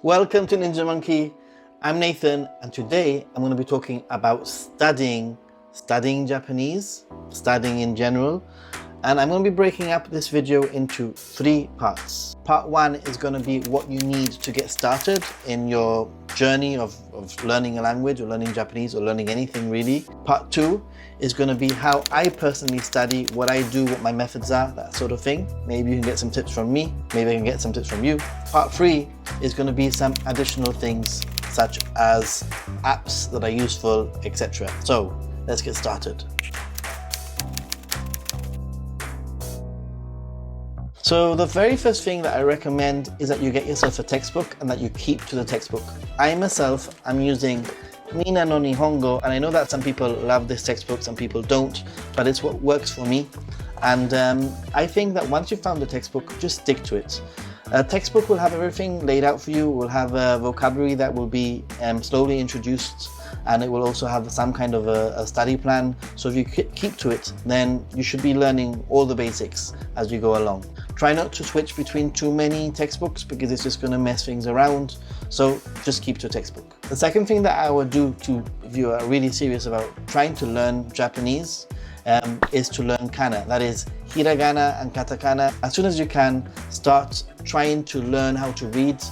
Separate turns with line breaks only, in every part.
Welcome to Ninja Monkey. I'm Nathan, and today I'm going to be talking about studying Japanese, studying in general. And I'm going to be breaking up this video into 3 parts. Part 1 is going to be what you need to get started in your journey of learning a language or learning Japanese or learning anything really. Part 2 is going to be how I personally study, what I do, what my methods are, that sort of thing. Maybe you can get some tips from me, maybe I can get some tips from you. Part 3 is going to be some additional things such as apps that are useful, etc. So let's get started. So the very first thing that I recommend is that you get yourself a textbook and that you keep to the textbook. I myself am using Mina no Nihongo, and I know that some people love this textbook, some people don't, but it's what works for me. And I think that once you've found the textbook, just stick to it. A textbook will have everything laid out for you, will have a vocabulary that will be slowly introduced, and it will also have some kind of a study plan. So if you keep to it, then you should be learning all the basics as you go along. Try not to switch between too many textbooks because it's just going to mess things around. So just keep to a textbook. The second thing that I would do if you are really serious about trying to learn Japanese is to learn kana. That is hiragana and katakana. As soon as you can, start trying to learn how to read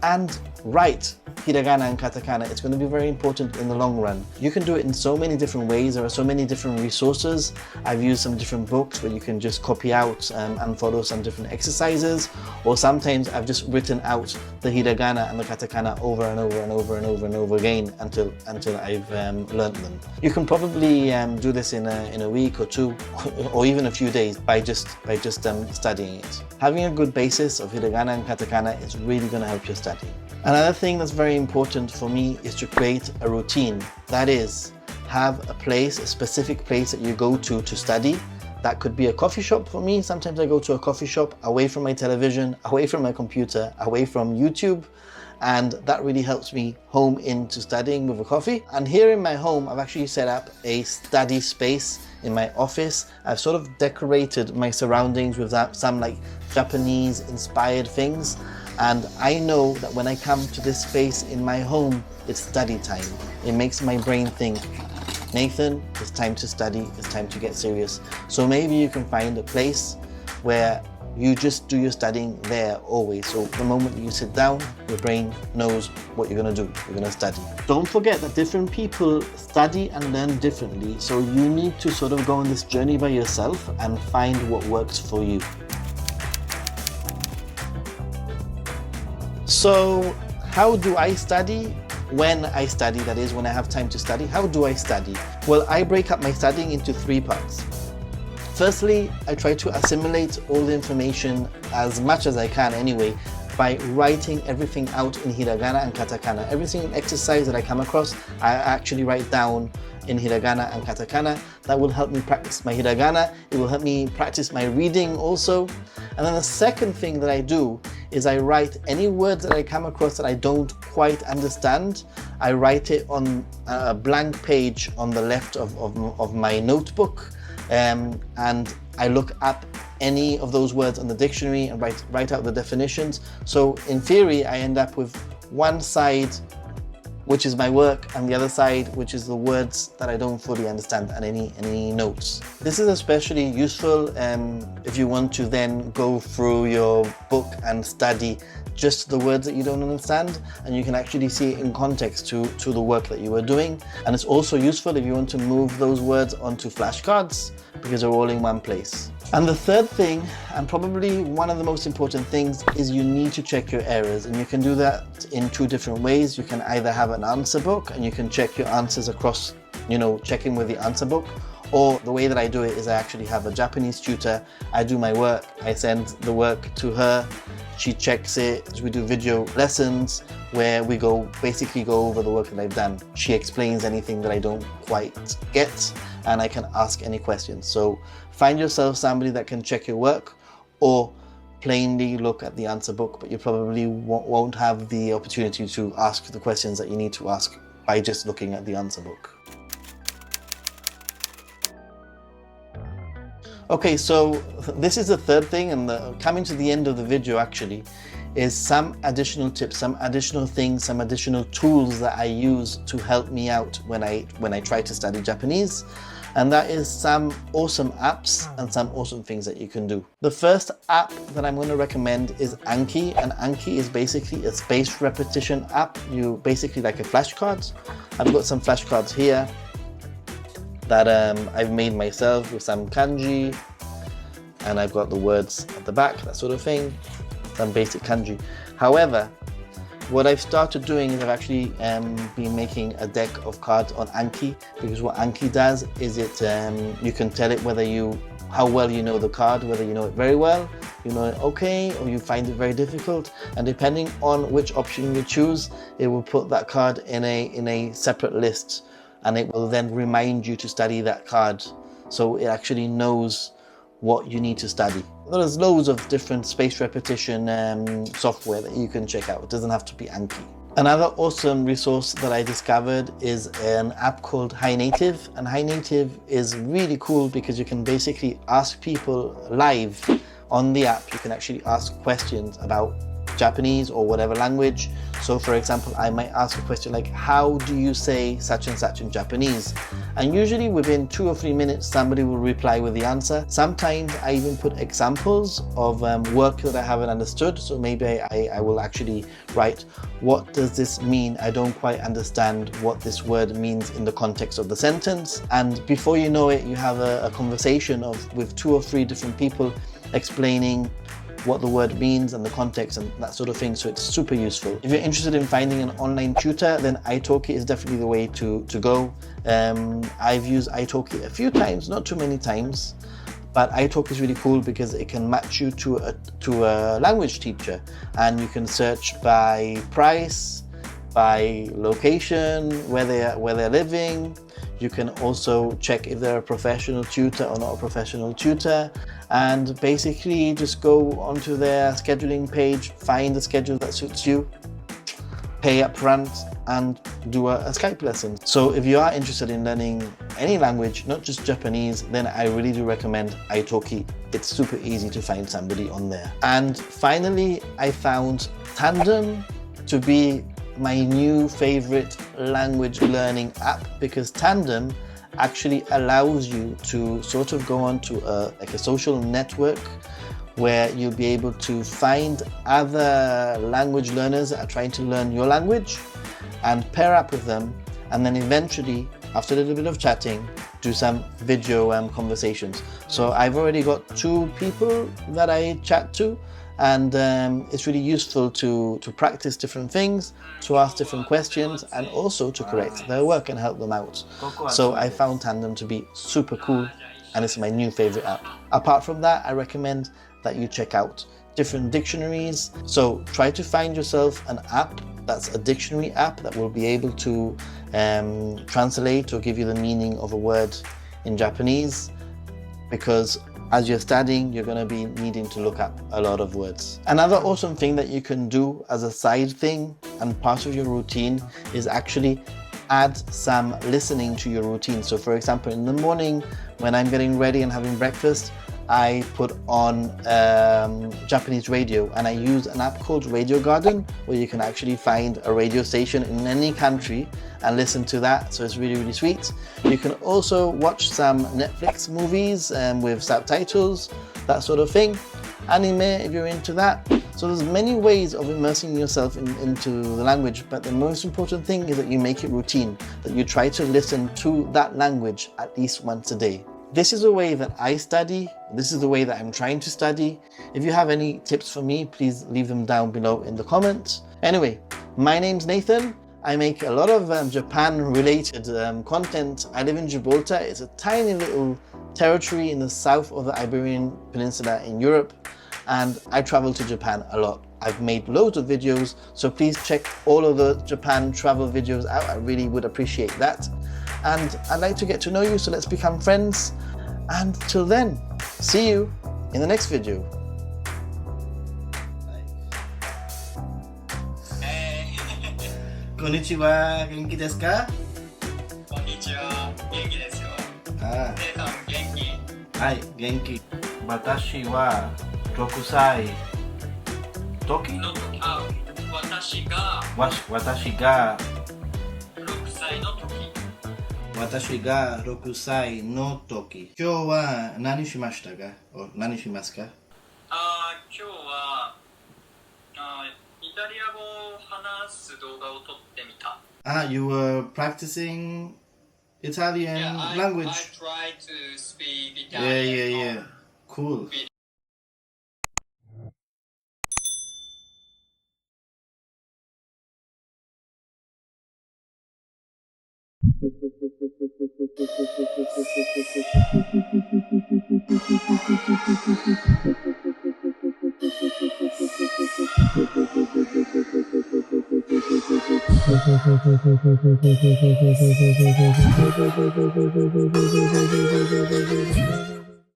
and write hiragana and katakana. It's going to be very important in the long run. You can do it in so many different ways. There are so many different resources. I've used some different books where you can just copy out and follow some different exercises, or sometimes I've just written out the hiragana and the katakana over and over and over and over and over again until I've learned them. You can probably do this in a week or 2 or even a few days by just studying it. Having a good basis of hiragana and katakana is really going to help your study. Another thing that's very important for me is to create a routine. That is, have a place, a specific place that you go to study. That could be a coffee shop for me. Sometimes I go to a coffee shop away from my television, away from my computer, away from YouTube. And that really helps me home into studying with a coffee. And here in my home, I've actually set up a study space in my office. I've sort of decorated my surroundings with some like Japanese inspired things. And I know that when I come to this space in my home, it's study time. It makes my brain think, Nathan, it's time to study, it's time to get serious. So maybe you can find a place where you just do your studying there always. So the moment you sit down, your brain knows what you're going to do. You're going to study. Don't forget that different people study and learn differently. So you need to sort of go on this journey by yourself and find what works for you. So how do I study? When I study, that is, when I have time to study, how do I study? Well, I break up my studying into 3 parts. Firstly, I try to assimilate all the information as much as I can anyway by writing everything out in hiragana and katakana. Every single exercise that I come across, I actually write down in hiragana and katakana. That will help me practice my hiragana. It will help me practice my reading also. And then the second thing that I do is I write any words that I come across that I don't quite understand. I write it on a blank page on the left of my notebook, and I look up any of those words on the dictionary and write out the definitions. So in theory, I end up with one side which is my work, and the other side, which is the words that I don't fully understand, and any notes. This is especially useful if you want to then go through your book and study just the words that you don't understand, and you can actually see it in context to the work that you were doing. And it's also useful if you want to move those words onto flashcards because they're all in one place. And the third thing, and probably one of the most important things, is you need to check your errors. And you can do that in 2 different ways. You can either have an answer book and you can check your answers across, checking with the answer book. Or the way that I do it is I actually have a Japanese tutor. I do my work, I send the work to her, she checks it. We do video lessons where we basically go over the work that I've done. She explains anything that I don't quite get, and I can ask any questions. So find yourself somebody that can check your work, or plainly look at the answer book, but you probably won't have the opportunity to ask the questions that you need to ask by just looking at the answer book. Okay, so this is the third thing, and coming to the end of the video actually, is some additional tips, some additional things, some additional tools that I use to help me out when I try to study Japanese. And that is some awesome apps and some awesome things that you can do. The first app that I'm going to recommend is Anki, and Anki is basically a spaced repetition app. You basically like a flashcards. I've got some flashcards here that I've made myself with some kanji, and I've got the words at the back, that sort of thing, some basic kanji. However, what I've started doing is I've actually been making a deck of cards on Anki, because what Anki does is you can tell it how well you know the card, whether you know it very well, you know it okay, or you find it very difficult, and depending on which option you choose, it will put that card in a separate list, and it will then remind you to study that card, so it actually knows what you need to study. There's loads of different spaced repetition software that you can check out. It doesn't have to be Anki. Another awesome resource that I discovered is an app called HiNative, and HiNative is really cool because you can basically ask people live on the app. You can actually ask questions about Japanese or whatever language. So for example, I might ask a question like, how do you say such and such in Japanese? And usually within 2 or 3 minutes, somebody will reply with the answer. Sometimes I even put examples of work that I haven't understood. So maybe I will actually write, what does this mean? I don't quite understand what this word means in the context of the sentence. And before you know it, you have a conversation with 2 or 3 different people explaining what the word means and the context and that sort of thing, so it's super useful. If you're interested in finding an online tutor, then italki is definitely the way to go. I've used italki a few times, not too many times, but italki is really cool because it can match you to a language teacher, and you can search by price, by location, where they're living. You can also check if they're a professional tutor or not a professional tutor, and basically just go onto their scheduling page, find the schedule that suits you, pay up front, and do a Skype lesson. So if you are interested in learning any language, not just Japanese, then I really do recommend italki. It's super easy to find somebody on there. And finally, I found Tandem to be my new favorite language learning app, because Tandem actually allows you to sort of go onto like a social network where you'll be able to find other language learners that are trying to learn your language and pair up with them, and then eventually, after a little bit of chatting, do some video conversations. So I've already got 2 people that I chat to, and it's really useful to practice different things, to ask different questions, and also to correct their work and help them out. So I found Tandem to be super cool, and it's my new favorite app. Apart from that, I recommend that you check out different dictionaries. So try to find yourself an app that's a dictionary app that will be able to translate or give you the meaning of a word in Japanese, because as you're studying, you're going to be needing to look up a lot of words. Another awesome thing that you can do as a side thing and part of your routine is actually add some listening to your routine. So for example, in the morning when I'm getting ready and having breakfast, I put on Japanese radio, and I use an app called Radio Garden, where you can actually find a radio station in any country and listen to that. So it's really, really sweet. You can also watch some Netflix movies with subtitles, that sort of thing. Anime, if you're into that. So there's many ways of immersing yourself into the language, but the most important thing is that you make it routine, that you try to listen to that language at least once a day. This is the way that I study. This is the way that I'm trying to study. If you have any tips for me, please leave them down below in the comments. Anyway, my name's Nathan. I make a lot of Japan-related content. I live in Gibraltar. It's a tiny little territory in the south of the Iberian Peninsula in Europe, and I travel to Japan a lot. I've made loads of videos, so please check all of the Japan travel videos out. I really would appreciate that. And I'd like to get to know you, so let's become friends. And till then, see you in the next video. Konnichiwa, genki desu ka?
Konnichiwa, genki desu yo. Nei-san, genki?
はい、元気。私は6歳。
時
の時、私が
私が
6歳の時。
私が6歳の時。今日は何しましたか？何しますか？
今日はイタリア語を話す動画を撮ってみた。
You were practicing Italian language.
I tried to speak
Yeah,
Italian.
yeah, yeah. Cool.